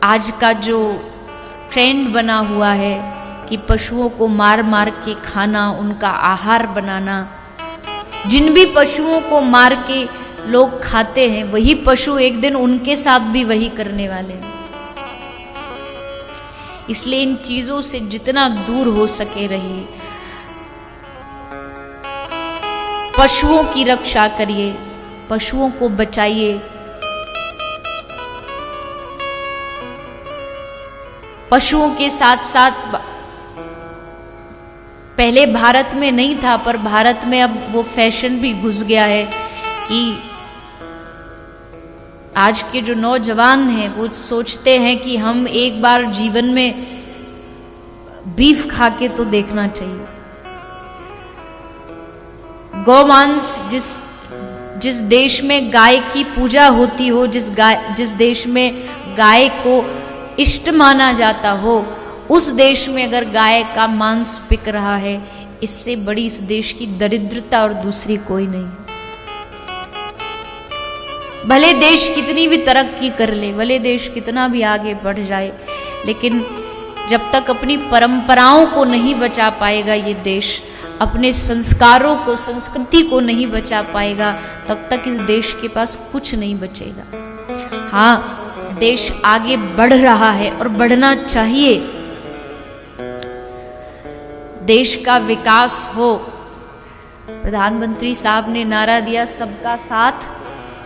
आज का जो ट्रेंड बना हुआ है कि पशुओं को मार मार के खाना, उनका आहार बनाना, जिन भी पशुओं को मार के लोग खाते हैं वही पशु एक दिन उनके साथ भी वही करने वाले हैं। इसलिए इन चीजों से जितना दूर हो सके रहिए। पशुओं की रक्षा करिए, पशुओं को बचाइए। पशुओं के साथ साथ पहले भारत में नहीं था, पर भारत में अब वो फैशन भी घुस गया है कि आज के जो नौजवान हैं वो सोचते हैं कि हम एक बार जीवन में बीफ खा के तो देखना चाहिए। गौमांस, जिस देश में गाय की पूजा होती हो, जिस देश में गाय को इष्ट माना जाता हो, उस देश में अगर गाय का मांस बिक रहा है, इससे बड़ी इस देश की दरिद्रता और दूसरी कोई नहीं। भले देश कितनी भी तरक्की कर ले, भले देश कितना भी आगे बढ़ जाए, लेकिन जब तक अपनी परंपराओं को नहीं बचा पाएगा ये देश, अपने संस्कारों को, संस्कृति को नहीं बचा पाएगा, तब तक इस देश के पास कुछ नहीं बचेगा। हाँ, देश आगे बढ़ रहा है और बढ़ना चाहिए। देश का विकास हो। प्रधानमंत्री साहब ने नारा दिया, सबका साथ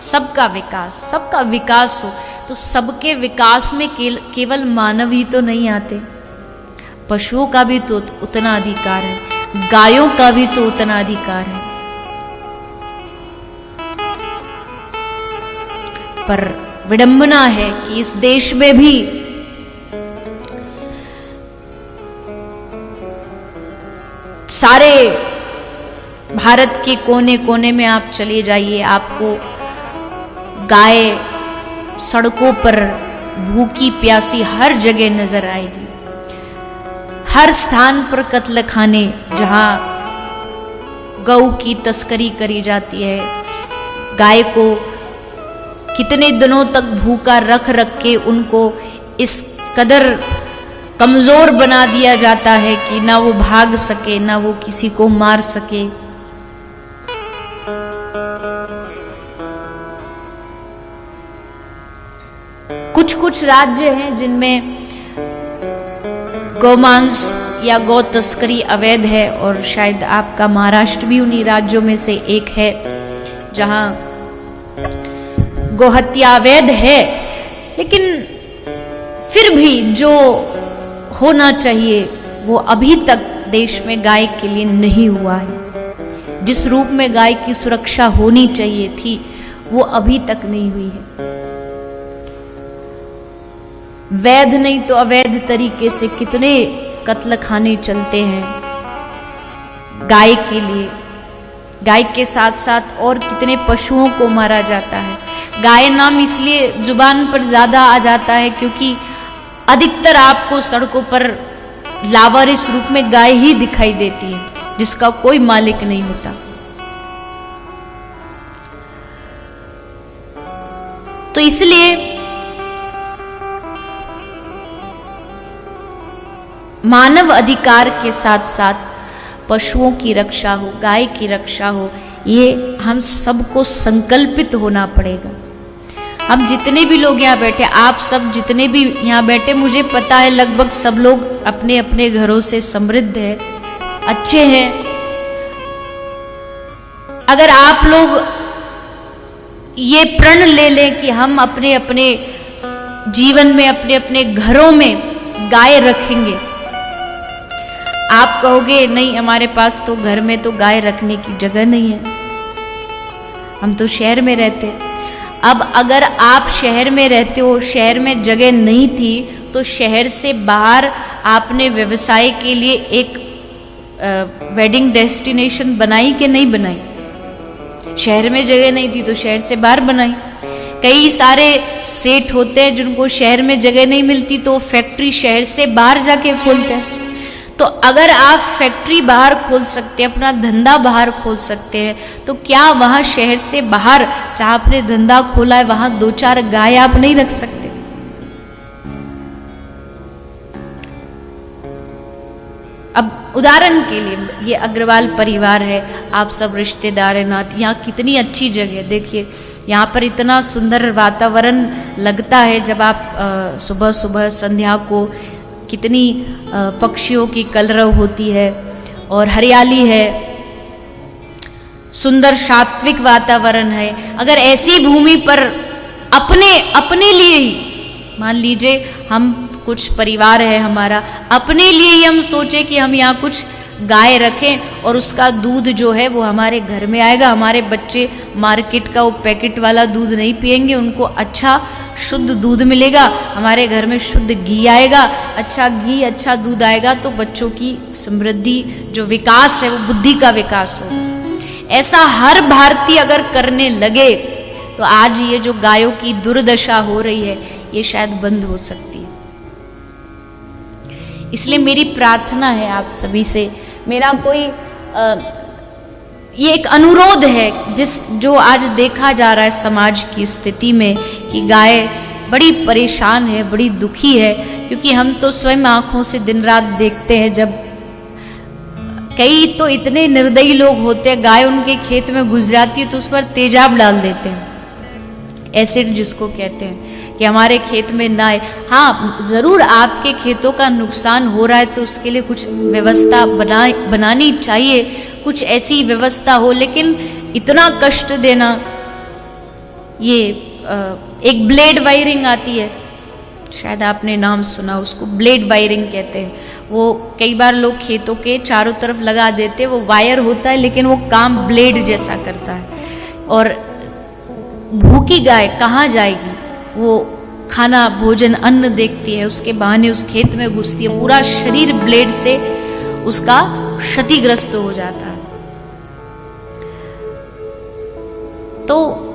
सबका विकास, सबका विकास हो। तो सबके विकास में केवल मानव ही तो नहीं आते, पशुओं का भी तो उतना अधिकार है, गायों का भी तो उतना अधिकार है। पर विडंबना है कि इस देश में भी सारे भारत के कोने कोने में आप चले जाइए, आपको गाय सड़कों पर भूखी प्यासी हर जगह नजर आएगी। हर स्थान पर कत्ल खाने जहां गौ की तस्करी करी जाती है, गाय को कितने दिनों तक भूखा रख रख के उनको इस कदर कमजोर बना दिया जाता है कि ना वो भाग सके, ना वो किसी को मार सके। कुछ कुछ राज्य हैं जिनमें गौमांस या गौ तस्करी अवैध है, और शायद आपका महाराष्ट्र भी उन्हीं राज्यों में से एक है जहां गोहत्या अवैध है। लेकिन फिर भी जो होना चाहिए वो अभी तक देश में गाय के लिए नहीं हुआ है। जिस रूप में गाय की सुरक्षा होनी चाहिए थी वो अभी तक नहीं हुई है। वैध नहीं तो अवैध तरीके से कितने कत्ल खाने चलते हैं गाय के लिए। गाय के साथ साथ और कितने पशुओं को मारा जाता है। गाय नाम इसलिए जुबान पर ज्यादा आ जाता है क्योंकि अधिकतर आपको सड़कों पर लावारिस रूप में गाय ही दिखाई देती है, जिसका कोई मालिक नहीं होता। तो इसलिए मानव अधिकार के साथ साथ पशुओं की रक्षा हो, गाय की रक्षा हो, ये हम सबको संकल्पित होना पड़ेगा। हम जितने भी लोग यहाँ बैठे, आप सब जितने भी यहाँ बैठे, मुझे पता है लगभग सब लोग अपने अपने घरों से समृद्ध है, अच्छे हैं। अगर आप लोग ये प्रण ले लें कि हम अपने अपने जीवन में, अपने अपने घरों में गाय रखेंगे, आप कहोगे नहीं हमारे पास तो घर में तो गाय रखने की जगह नहीं है, हम तो शहर में रहते। अब अगर आप शहर में रहते हो, शहर में जगह नहीं थी, तो शहर से बाहर आपने व्यवसाय के लिए एक वेडिंग डेस्टिनेशन बनाई कि नहीं बनाई? शहर में जगह नहीं थी तो शहर से बाहर बनाई। कई सारे सेठ होते हैं जिनको शहर में जगह नहीं मिलती तो फैक्ट्री शहर से बाहर जाके खोलते हैं। तो अगर आप फैक्ट्री बाहर खोल सकते हैं, अपना धंधा बाहर खोल सकते हैं, तो क्या वहां शहर से बाहर जहां आपने धंधा खोला है वहां 2-4 गाय आप नहीं रख सकते? अब उदाहरण के लिए ये अग्रवाल परिवार है, आप सब रिश्तेदार हैं, नात, यहाँ कितनी अच्छी जगह, देखिए यहाँ पर इतना सुंदर वातावरण लगता है जब आप सुबह सुबह संध्या को, कितनी पक्षियों की कलरव होती है और हरियाली है, सुंदर सात्विक वातावरण है। अगर ऐसी भूमि पर अपने लिए ही, मान लीजिए हम कुछ परिवार है हमारा, अपने लिए ही हम सोचे कि हम यहाँ कुछ गाय रखें और उसका दूध जो है वो हमारे घर में आएगा, हमारे बच्चे मार्केट का वो पैकेट वाला दूध नहीं पिएंगे, उनको अच्छा शुद्ध दूध मिलेगा, हमारे घर में शुद्ध घी आएगा, अच्छा घी अच्छा दूध आएगा तो बच्चों की समृद्धि, जो विकास है वो बुद्धि का विकास होगा। ऐसा हर भारतीय अगर करने लगे तो आज ये जो गायों की दुर्दशा हो रही है ये शायद बंद हो सकती है। इसलिए मेरी प्रार्थना है आप सभी से, मेरा कोई ये एक अनुरोध है जो आज देखा जा रहा है समाज की स्थिति में कि गाय बड़ी परेशान है, बड़ी दुखी है, क्योंकि हम तो स्वयं आंखों से दिन रात देखते हैं जब कई तो इतने निर्दयी लोग होते हैं, गाय उनके खेत में घुस जाती है तो उस पर तेजाब डाल देते हैं, एसिड जिसको कहते हैं, कि हमारे खेत में ना आए। हाँ, ज़रूर आपके खेतों का नुकसान हो रहा है तो उसके लिए कुछ व्यवस्था बनानी चाहिए, कुछ ऐसी व्यवस्था हो, लेकिन इतना कष्ट देना, ये एक ब्लेड वायरिंग आती है, शायद आपने नाम सुना, उसको ब्लेड वायरिंग कहते हैं। वो कई बार लोग खेतों के चारों तरफ लगा देते हैं, वो वायर होता है लेकिन वो काम ब्लेड जैसा करता है। और भूखी गाय कहाँ जाएगी, वो खाना भोजन अन्न देखती है, उसके बहाने उस खेत में घुसती है, पूरा शरीर ब्लेड से उसका क्षतिग्रस्त हो जाता है। तो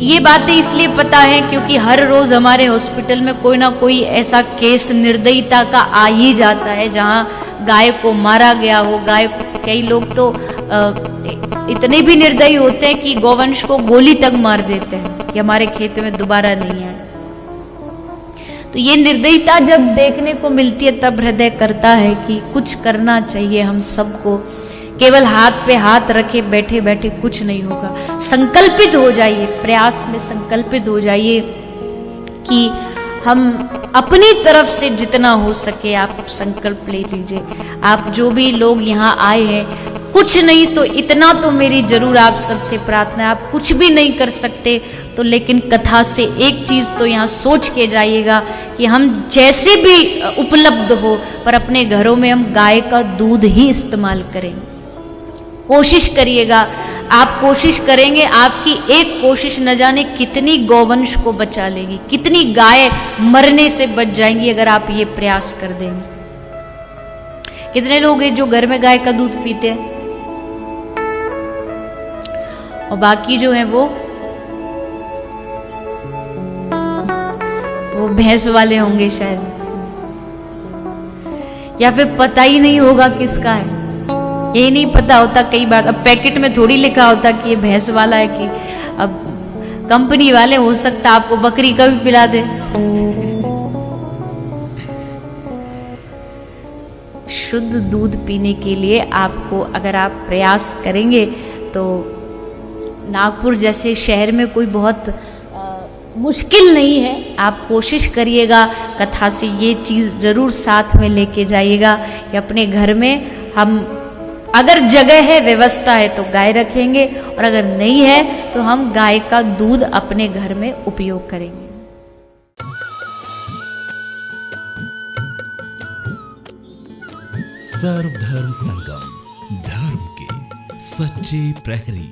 ये बातें इसलिए पता है क्योंकि हर रोज हमारे हॉस्पिटल में कोई ना कोई ऐसा केस निर्दयता का आ ही जाता है जहां गाय को मारा गया हो। गाय, कई लोग तो इतने भी निर्दयी होते हैं कि गौवंश को गोली तक मार देते हैं कि हमारे खेत में दोबारा नहीं आए। तो ये निर्दयता जब देखने को मिलती है तब हृदय करता है कि कुछ करना चाहिए हम सबको। केवल हाथ पे हाथ रखे बैठे बैठे कुछ नहीं होगा। संकल्पित हो जाइए, प्रयास में संकल्पित हो जाइए कि हम अपनी तरफ से जितना हो सके आप संकल्प ले लीजिए। आप जो भी लोग यहाँ आए हैं, कुछ नहीं तो इतना तो मेरी जरूर आप सबसे प्रार्थना है, आप कुछ भी नहीं कर सकते तो लेकिन कथा से एक चीज तो यहाँ सोच के जाइएगा कि हम जैसे भी उपलब्ध हो पर अपने घरों में हम गाय का दूध ही इस्तेमाल करेंगे। कोशिश करिएगा, आप कोशिश करेंगे, आपकी एक कोशिश न जाने कितनी गौवंश को बचा लेगी, कितनी गाय मरने से बच जाएंगी अगर आप ये प्रयास कर देंगे। कितने लोग हैं जो घर में गाय का दूध पीते हैं और बाकी जो है वो भैंस वाले होंगे शायद, या फिर पता ही नहीं होगा किसका है, यही नहीं पता होता कई बार। अब पैकेट में थोड़ी लिखा होता कि ये भैंस वाला है, कि अब कंपनी वाले हो सकता आपको बकरी का भी पिला दे। शुद्ध दूध पीने के लिए आपको अगर आप प्रयास करेंगे तो नागपुर जैसे शहर में कोई बहुत मुश्किल नहीं है। आप कोशिश करिएगा, कथा से ये चीज़ ज़रूर साथ में लेके जाइएगा कि अपने घर में हम अगर जगह है, व्यवस्था है तो गाय रखेंगे, और अगर नहीं है तो हम गाय का दूध अपने घर में उपयोग करेंगे। सर्वधर्म संगम, धर्म के सच्चे प्रहरी।